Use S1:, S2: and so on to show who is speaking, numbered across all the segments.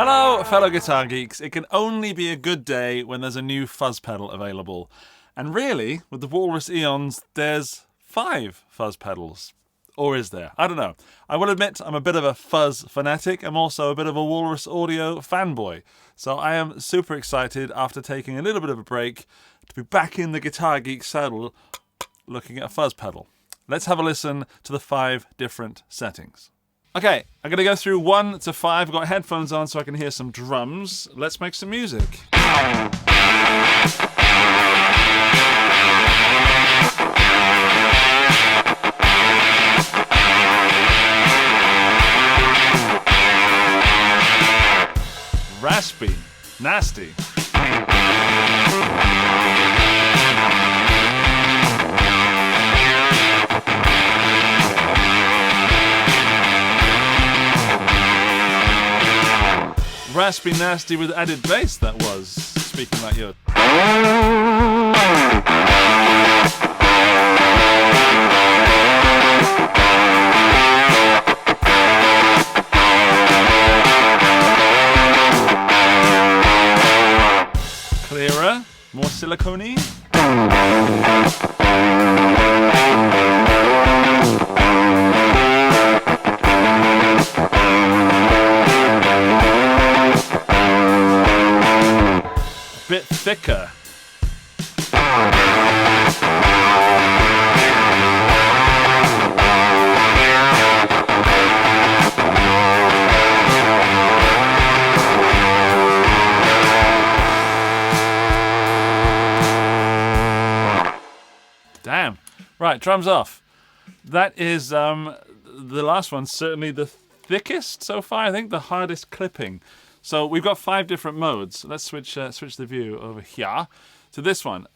S1: Hello, fellow guitar geeks. It can only be a good day when there's a new fuzz pedal available. And really, with the Walrus Eons, there's 5 fuzz pedals. Or is there? I don't know. I will admit I'm a bit of a fuzz fanatic. I'm also a bit of a Walrus Audio fanboy. So I am super excited after taking a little bit of a break to be back in the Guitar Geek saddle looking at a fuzz pedal. Let's have a listen to the 5 different settings. Okay, I'm going to go through 1 to 5. I've got headphones on so I can hear some drums. Let's make some music. Raspy, nasty. Raspy nasty with added bass, that was. Speaking like you. Clearer, more silicone-y. Bit thicker. Damn. Right, drums off. That is the last one, certainly the thickest so far. I think the hardest clipping. So we've got 5 different modes. Let's switch the view over here to this one.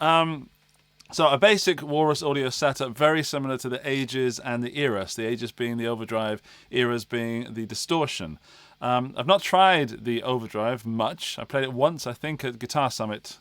S1: So a basic Walrus Audio setup, very similar to the Ages and the Eras. The Ages being the overdrive, Eras being the distortion. I've not tried the overdrive much. I played it once, I think, at Guitar Summit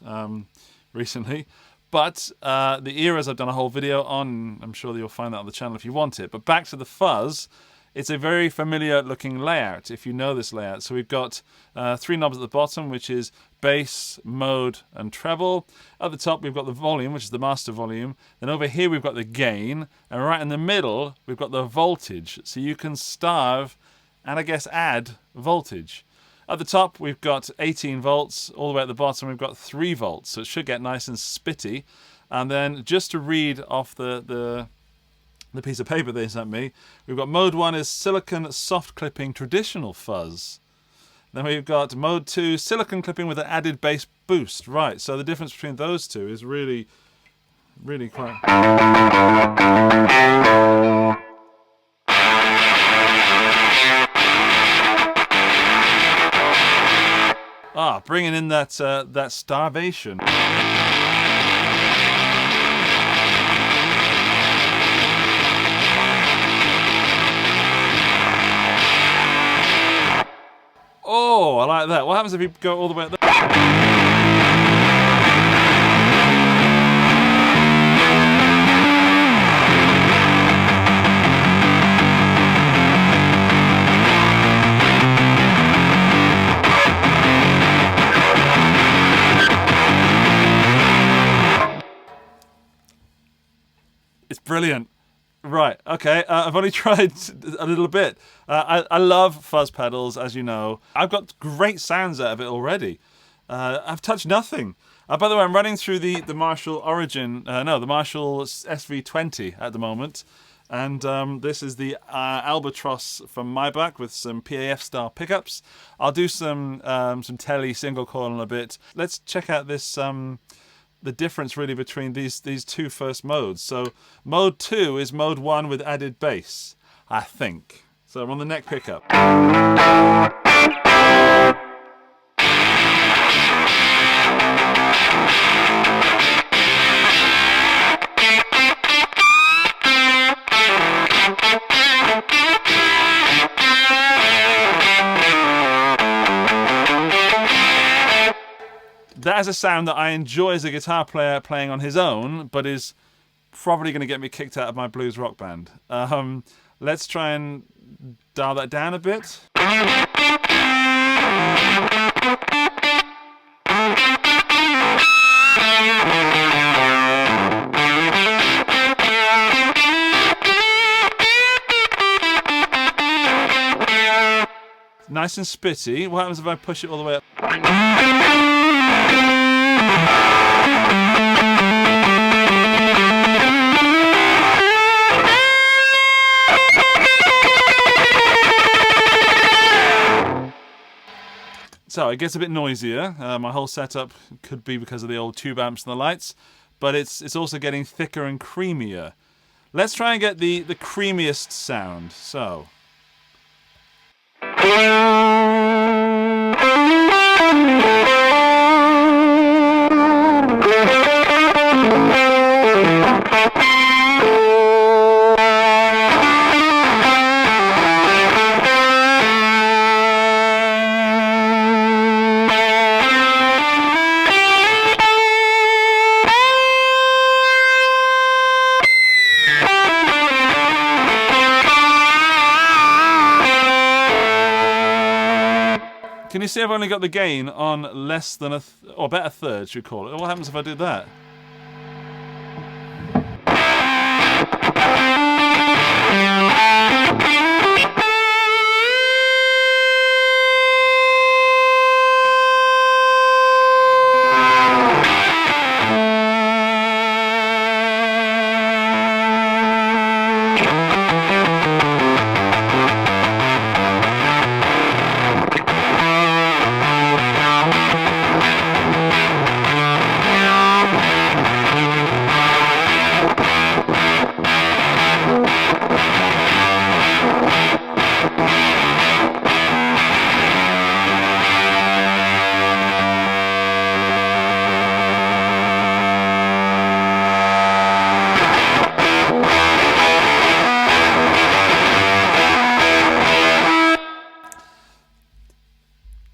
S1: recently. But the Eras I've done a whole video on. I'm sure that you'll find that on the channel if you want it. But back to the fuzz. It's a very familiar looking layout, if you know this layout. So we've got 3 knobs at the bottom, which is bass, mode, and treble. At the top, we've got the volume, which is the master volume. Then over here, we've got the gain. And right in the middle, we've got the voltage. So you can starve and, I guess, add voltage. At the top, we've got 18 volts. All the way at the bottom, we've got 3 volts. So it should get nice and spitty. And then just to read off the piece of paper they sent me, we've got mode 1 is silicon soft clipping traditional fuzz. Then we've got mode 2, silicon clipping with an added bass boost. Right, so the difference between those two is really, really quite... bringing in that starvation. Oh, I like that. What happens if you go all the way up there? It's brilliant. Right, okay, I've only tried a little bit. I love fuzz pedals, as you know. I've got great sounds out of it already. I've touched nothing. By the way, I'm running through the Marshall the Marshall SV20 at the moment. And this is the Albatroz from Maybach with some PAF-style pickups. I'll do some Tele single coil in a bit. Let's check out this... the difference really between these 2 first modes. So mode 2 is mode 1 with added bass, I think. So I'm on the neck pickup. That is a sound that I enjoy as a guitar player playing on his own, but is probably going to get me kicked out of my blues rock band. Let's try and dial that down a bit. Nice and spitty. What happens if I push it all the way up? So it gets a bit noisier. My whole setup could be because of the old tube amps and the lights, but it's also getting thicker and creamier. Let's try and get the creamiest sound. So. Can you see I've only got the gain on less than or about a third, should we call it? What happens if I do that?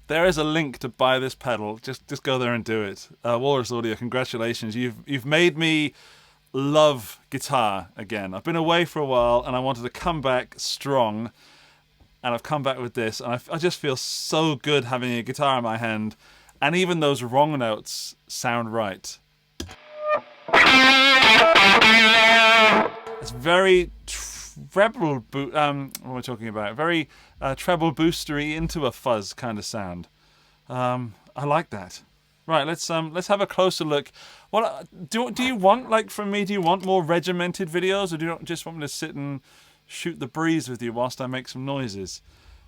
S1: There is a link to buy this pedal. Just go there and do it. Walrus Audio, congratulations. You've made me love guitar again. I've been away for a while and I wanted to come back strong, and I've come back with this, and I just feel so good having a guitar in my hand, and even those wrong notes sound right. It's very treble, what am I talking about? Very treble boostery into a fuzz kind of sound. I like that. Right, let's have a closer look. What do you want, like, from me? Do you want more regimented videos, or do you just want me to sit and shoot the breeze with you whilst I make some noises?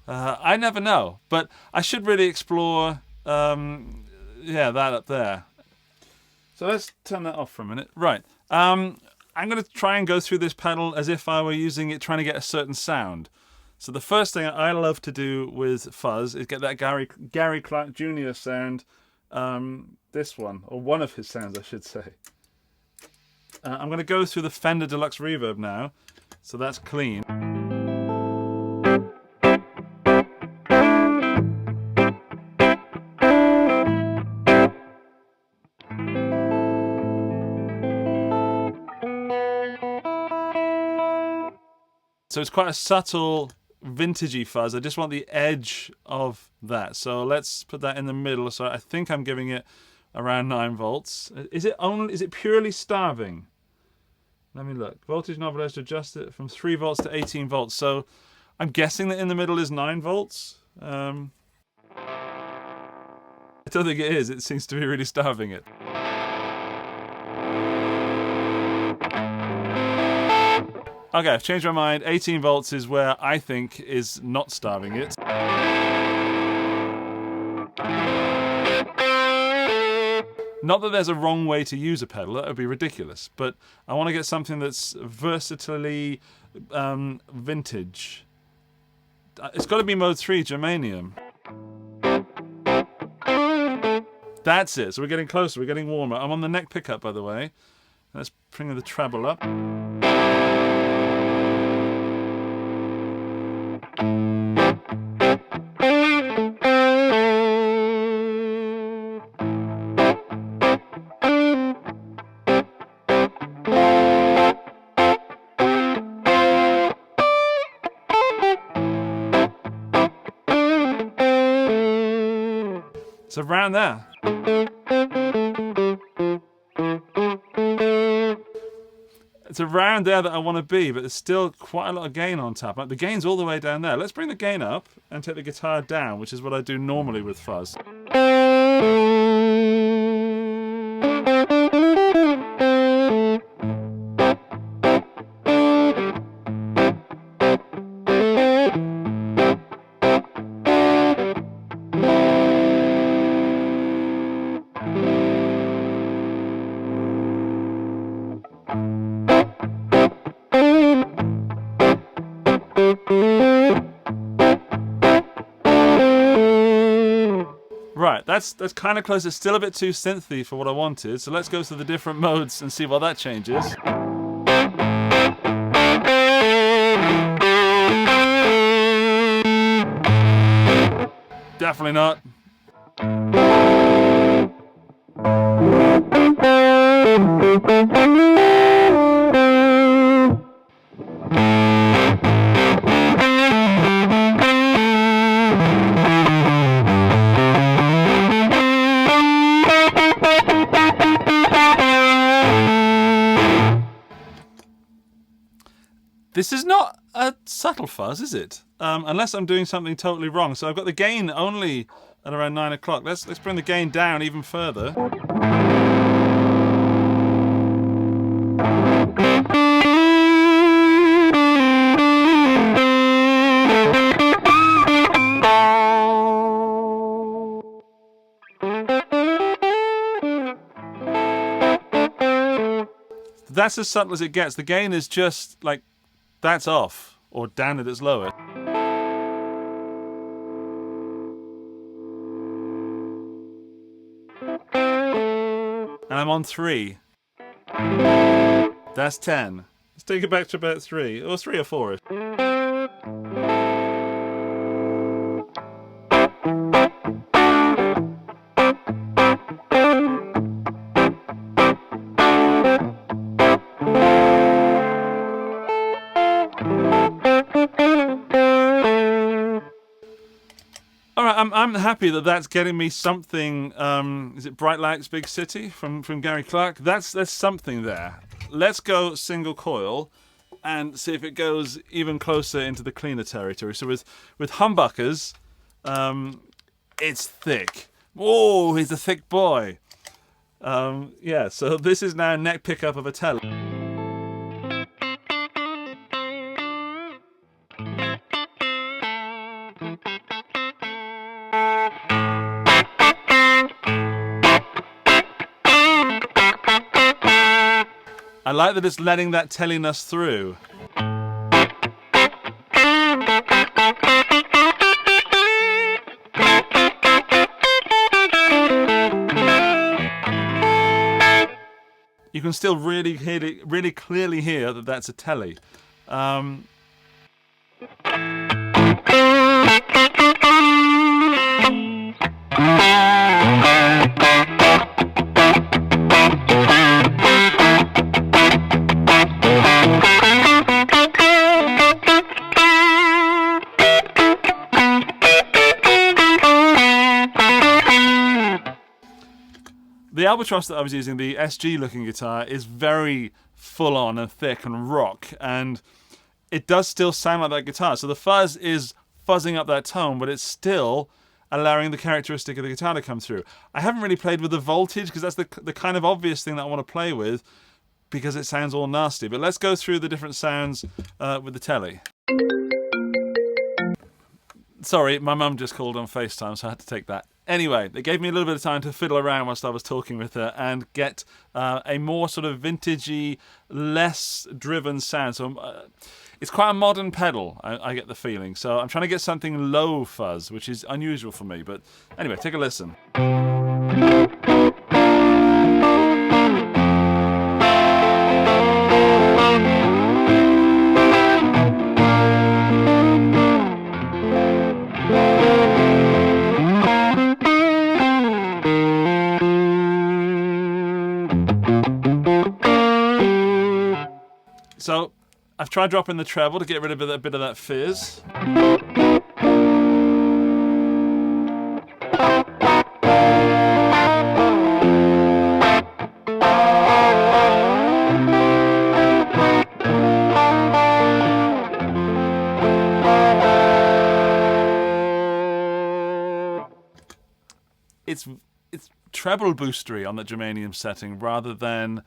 S1: I never know, but I should really explore. Yeah, that up there. So let's turn that off for a minute. Right. I'm going to try and go through this pedal as if I were using it, trying to get a certain sound. So the first thing I love to do with fuzz is get that Gary Clark Jr. sound. This one, or one of his sounds, I should say. I'm going to go through the Fender Deluxe Reverb now, so that's clean. So it's quite a subtle, vintagey fuzz. I just want the edge of that. So let's put that in the middle. So I think I'm giving it around 9 volts. Is it purely starving? Let me look. Voltage knob allows to adjust it from 3 volts to 18 volts. So I'm guessing that in the middle is 9 volts. I don't think it is. It seems to be really starving it. Okay, I've changed my mind. 18 volts is where I think is not starving it. Not that there's a wrong way to use a pedal, that would be ridiculous, but I want to get something that's versatilely vintage. It's got to be mode 3 germanium. That's it, so we're getting closer, we're getting warmer. I'm on the neck pickup, by the way. Let's bring the treble up. It's around there. It's around there that I want to be, but there's still quite a lot of gain on tap. The gain's all the way down there. Let's bring the gain up and take the guitar down, which is what I do normally with fuzz. Right, that's kind of close. It's still a bit too synthy for what I wanted, so let's go through the different modes and see what that changes. Definitely not. This is not a subtle fuzz, is it? Unless I'm doing something totally wrong. So I've got the gain only at around 9 o'clock. Let's bring the gain down even further. That's as subtle as it gets. The gain is just like, that's off, or down at its lowest. And I'm on 3. That's 10. Let's take it back to about 3, or 3 or 4. I'm happy that that's getting me something. Is it Bright Lights Big City from Gary Clark? That's something there. Let's go single coil and see if it goes even closer into the cleaner territory. So with humbuckers, it's thick. Oh, he's a thick boy. Yeah. So this is now neck pickup of a Tele. I like that it's letting that telliness through. You can still really clearly hear that that's a Tele. The Albatroz that I was using, the SG looking guitar, is very full on and thick and rock, and it does still sound like that guitar. So the fuzz is fuzzing up that tone, but it's still allowing the characteristic of the guitar to come through. I haven't really played with the voltage because that's the kind of obvious thing that I want to play with because it sounds all nasty. But let's go through the different sounds with the Tele. Sorry, my mum just called on FaceTime, so I had to take that. Anyway, it gave me a little bit of time to fiddle around whilst I was talking with her and get a more sort of vintagey, less driven sound. So it's quite a modern pedal, I get the feeling. So I'm trying to get something low fuzz, which is unusual for me. But anyway, take a listen. So I've tried dropping the treble to get rid of a bit of that fizz. it's treble boostery on the germanium setting rather than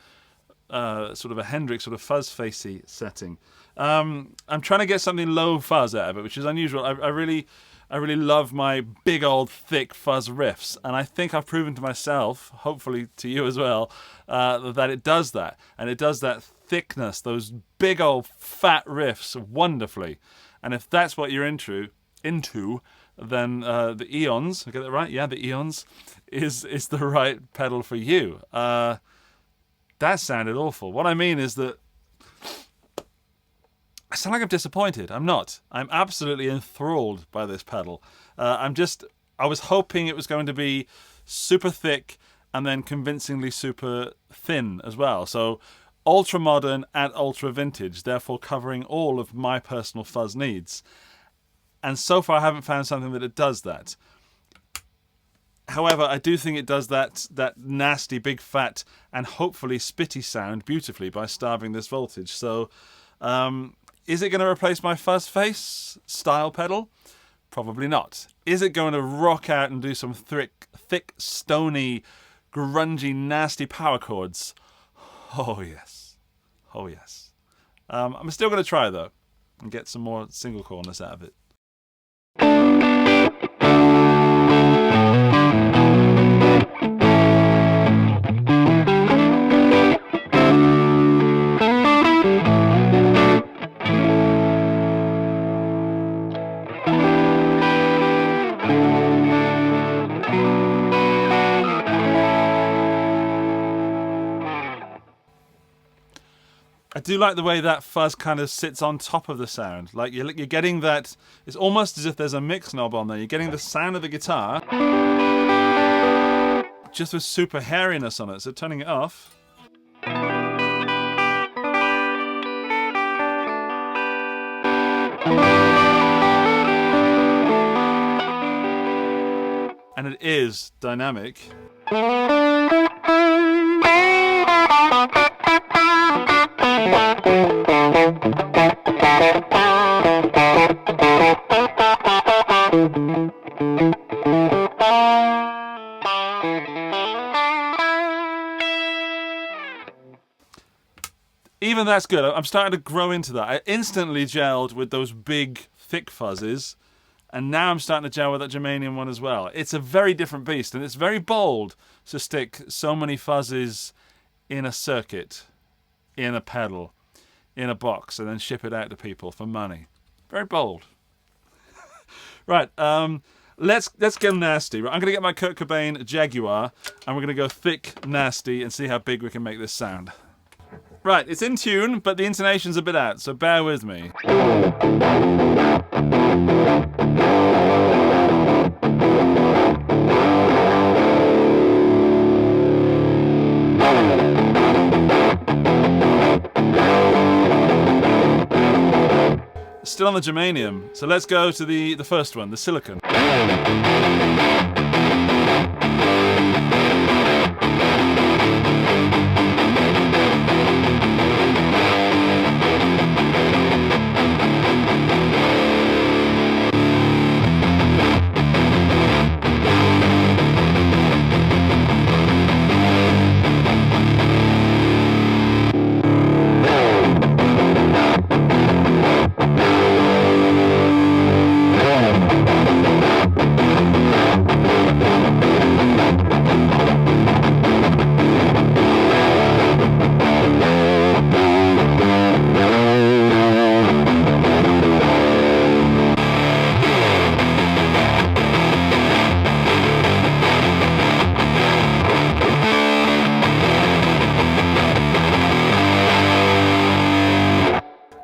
S1: sort of a Hendrix sort of fuzz facey setting. I'm trying to get something low fuzz out of it, which is unusual. I really love my big old thick fuzz riffs, and I think I've proven to myself, hopefully to you as well, that it does that, and it does that thickness, those big old fat riffs wonderfully. And if that's what you're into, then the Eons, I get that right? Yeah, the Eons is the right pedal for you. That sounded awful. What I mean is that I sound like I'm disappointed. I'm not. I'm absolutely enthralled by this pedal. I was hoping it was going to be super thick and then convincingly super thin as well. So ultra modern and ultra vintage, therefore covering all of my personal fuzz needs. And so far I haven't found something that it does that. However, I do think it does that nasty, big, fat, and hopefully spitty sound beautifully by starving this voltage. So, is it going to replace my fuzz face style pedal? Probably not. Is it going to rock out and do some thick, stony, grungy, nasty power chords? Oh, yes. Oh, yes. I'm still going to try, though, and get some more single coilness out of it. I do like the way that fuzz kind of sits on top of the sound. Like you're getting that, it's almost as if there's a mix knob on there. You're getting the sound of the guitar, just with super hairiness on it. So turning it off. And it is dynamic. Even that's good. I'm starting to grow into that. I instantly gelled with those big, thick fuzzes, and now I'm starting to gel with that germanium one as well. It's a very different beast, and it's very bold to stick so many fuzzes in a circuit, in a pedal, in a box, and then ship it out to people for money. Very bold. Right, let's get nasty. Right, I'm going to get my Kurt Cobain Jaguar, and we're going to go thick, nasty, and see how big we can make this sound. Right, it's in tune, but the intonation's a bit out, so bear with me. Still on the germanium, so let's go to the first one, the silicon.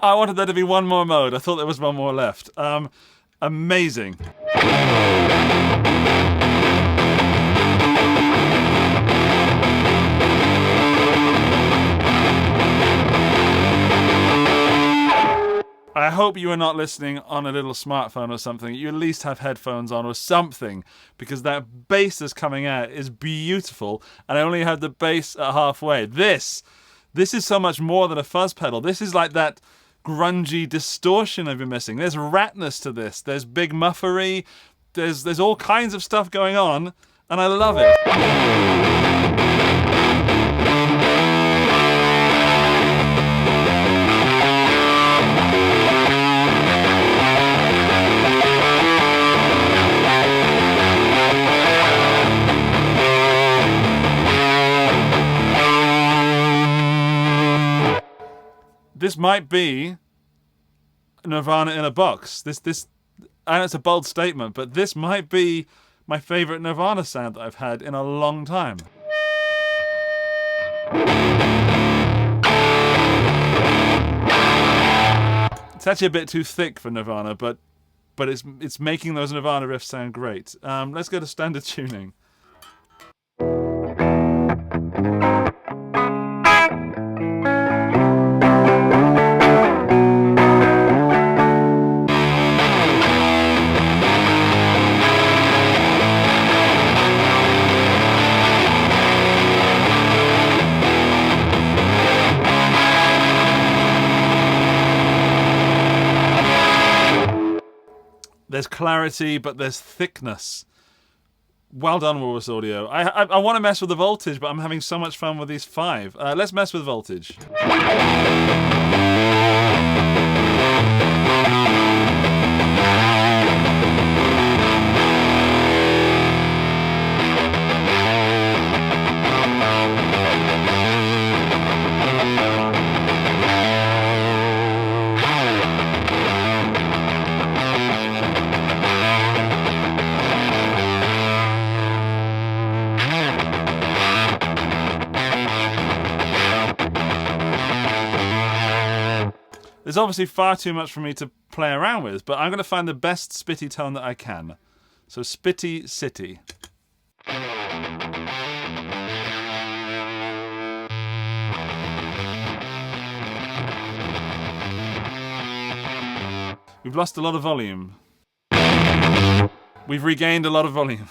S1: I wanted there to be one more mode. I thought there was one more left. Amazing. I hope you are not listening on a little smartphone or something. You at least have headphones on or something, because that bass that's coming out is beautiful, and I only had the bass at halfway. This is so much more than a fuzz pedal. This is like that grungy distortion I've been missing. There's ratness to this. There's big muffery. There's all kinds of stuff going on, And I love it. This might be Nirvana in a box. This, and it's a bold statement, but this might be my favorite Nirvana sound that I've had in a long time. It's actually a bit too thick for Nirvana, but it's making those Nirvana riffs sound great. Let's go to standard tuning. There's clarity, but there's thickness. Well done, Walrus Audio. I want to mess with the voltage, but I'm having so much fun with these 5. Let's mess with voltage. There's obviously far too much for me to play around with, but I'm going to find the best Spitty tone that I can. So Spitty City. We've lost a lot of volume. We've regained a lot of volume.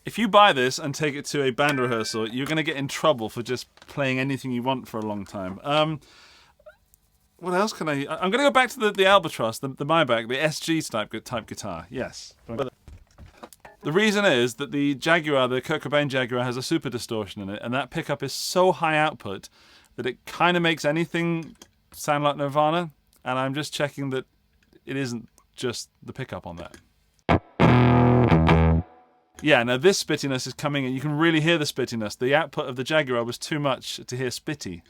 S1: If you buy this and take it to a band rehearsal, you're going to get in trouble for just playing anything you want for a long time. What else can I... I'm going to go back to the Albatroz, the Maybach, the SG type guitar. Yes. The reason is that the Jaguar, the Cobain Jaguar, has a super distortion in it, and that pickup is so high output that it kind of makes anything sound like Nirvana, and I'm just checking that it isn't just the pickup on that. Yeah, now this spittiness is coming in. You can really hear the spittiness. The output of the Jaguar was too much to hear Spitty.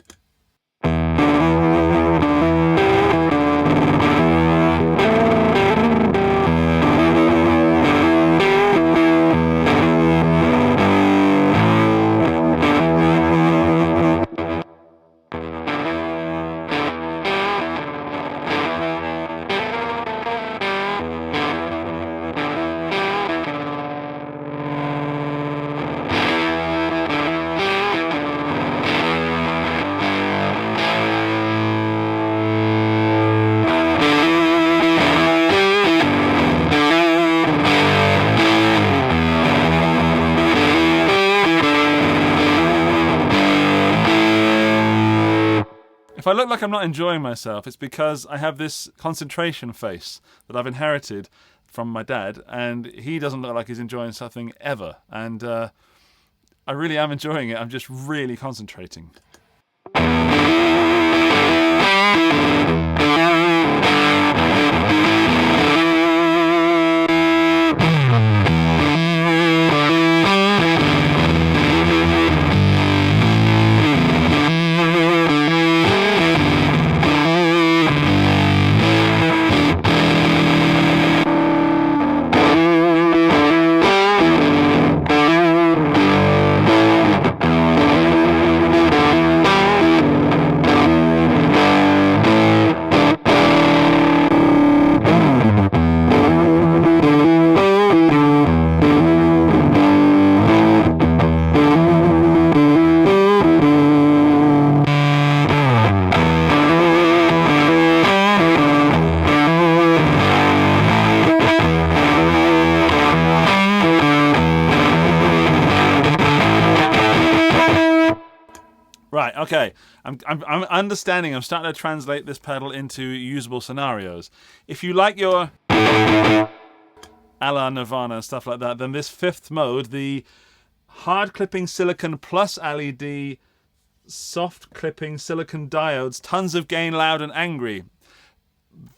S1: If I look like I'm not enjoying myself, it's because I have this concentration face that I've inherited from my dad, and he doesn't look like he's enjoying something ever. And I really am enjoying it. I'm just really concentrating. Okay, I'm understanding. I'm starting to translate this pedal into usable scenarios. If you like your a la Nirvana and stuff like that, then this fifth mode, the hard clipping silicon plus LED, soft clipping silicon diodes, tons of gain, loud and angry.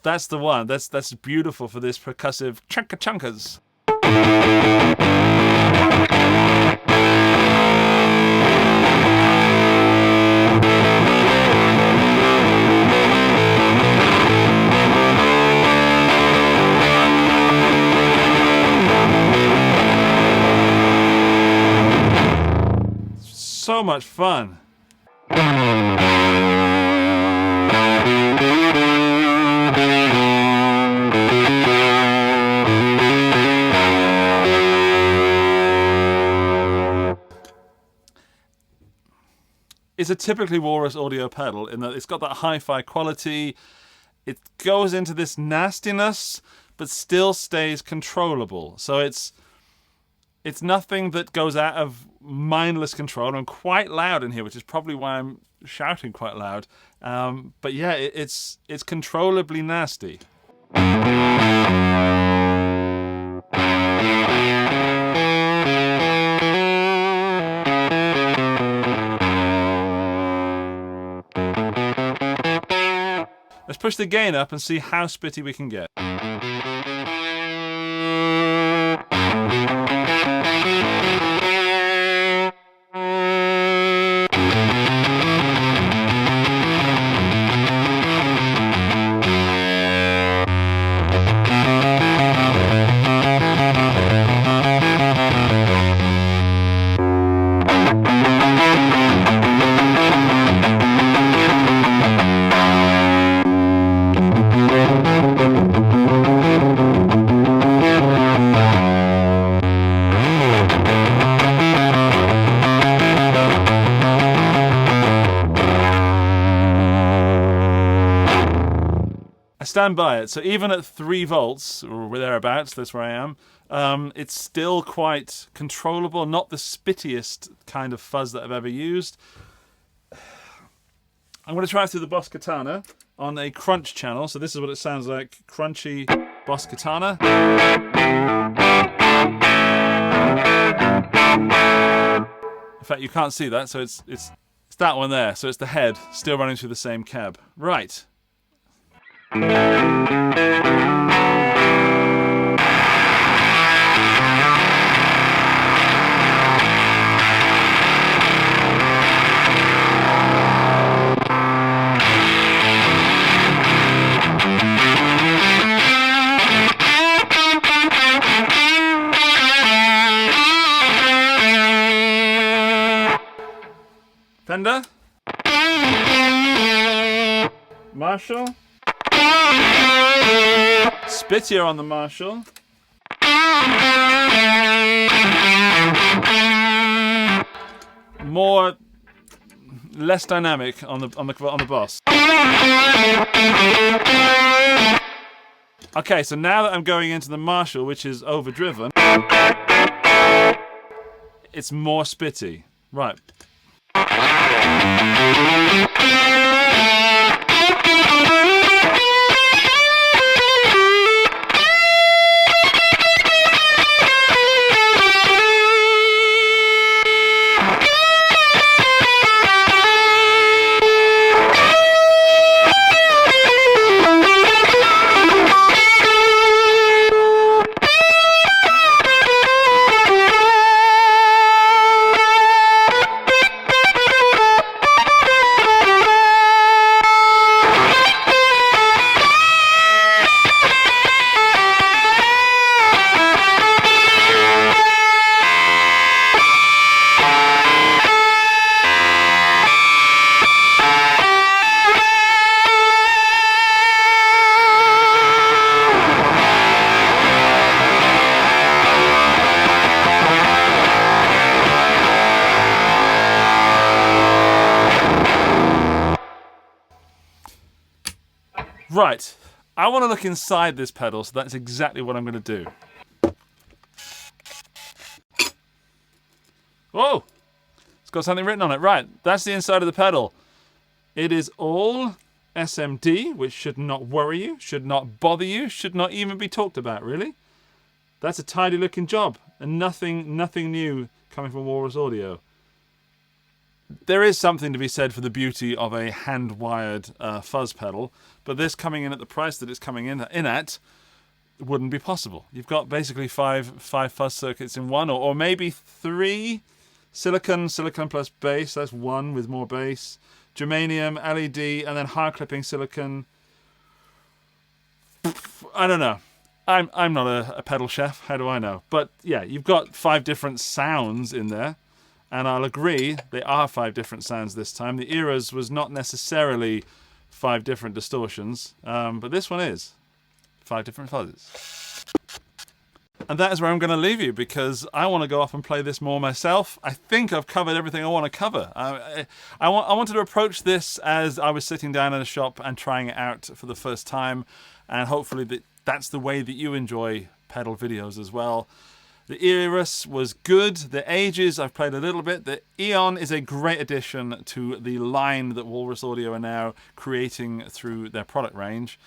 S1: That's the one. That's beautiful for this percussive chunka-chunkers. So much fun. It's a typically Walrus audio pedal in that it's got that hi-fi quality. It goes into this nastiness, but still stays controllable. So it's nothing that goes out of mindless control. I'm quite loud in here, which is probably why I'm shouting quite loud. But yeah, it's controllably nasty. Let's push the gain up and see how spitty we can get. Stand by it. So even at 3 volts or thereabouts, that's where I am, it's still quite controllable. Not the spittiest kind of fuzz that I've ever used. I'm going to try through the Boss Katana on a crunch channel. So this is what it sounds like. Crunchy Boss Katana. In fact, you can't see that, so it's that one there. So it's the head still running through the same cab. Right. Fender, Marshall, Spitty on the Marshall, less dynamic on the Boss. Okay, so now that I'm going into the Marshall, which is overdriven, it's more spitty. Right. Right, I want to look inside this pedal, so that's exactly what I'm going to do. Whoa! It's got something written on it. Right, that's the inside of the pedal. It is all SMD, which should not worry you, should not bother you, should not even be talked about, really. That's a tidy looking job, and nothing new coming from Walrus Audio. There is something to be said for the beauty of a hand-wired fuzz pedal, but this coming in at the price that it's coming in at wouldn't be possible. You've got basically five fuzz circuits in one, or maybe 3. Silicon plus bass, that's 1 with more bass. Germanium, LED, and then hard clipping silicon. I don't know. I'm not a pedal chef, how do I know? But yeah, you've got 5 different sounds in there. And I'll agree, they are 5 different sounds this time. The 𝗚𝗓𝗓𝗧𝗏 was not necessarily 5 different distortions, but this one is 5 different fuzzes. And that is where I'm going to leave you, because I want to go off and play this more myself. I think I've covered everything I want to cover. I wanted to approach this as I was sitting down in a shop and trying it out for the first time, and hopefully that's the way that you enjoy pedal videos as well. The 𝗚𝗓𝗓𝗧𝗏 was good. The Ages, I've played a little bit. The Eon is a great addition to the line that Walrus Audio are now creating through their product range.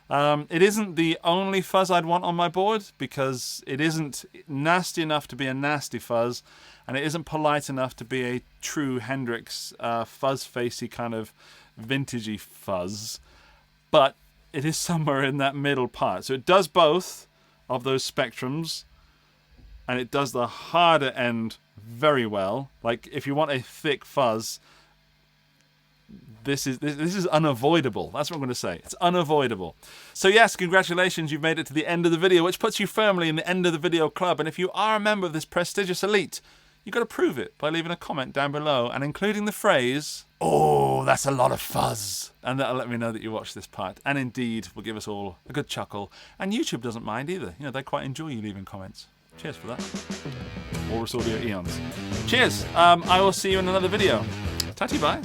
S1: It isn't the only fuzz I'd want on my board, because it isn't nasty enough to be a nasty fuzz, and it isn't polite enough to be a true Hendrix fuzz-facey kind of vintagey fuzz. But it is somewhere in that middle part. So it does both of those spectrums, and it does the harder end very well. Like, if you want a thick fuzz, this is unavoidable. That's what I'm going to say. It's unavoidable. So yes, congratulations, you've made it to the end of the video, which puts you firmly in the end of the video club. And if you are a member of this prestigious elite, you've got to prove it by leaving a comment down below and including the phrase, "Oh, that's a lot of fuzz." And that'll let me know that you watched this part. And indeed, will give us all a good chuckle. And YouTube doesn't mind either. You know, they quite enjoy you leaving comments. Cheers for that. Walrus Audio Eons. Cheers. I will see you in another video. Tatty bye.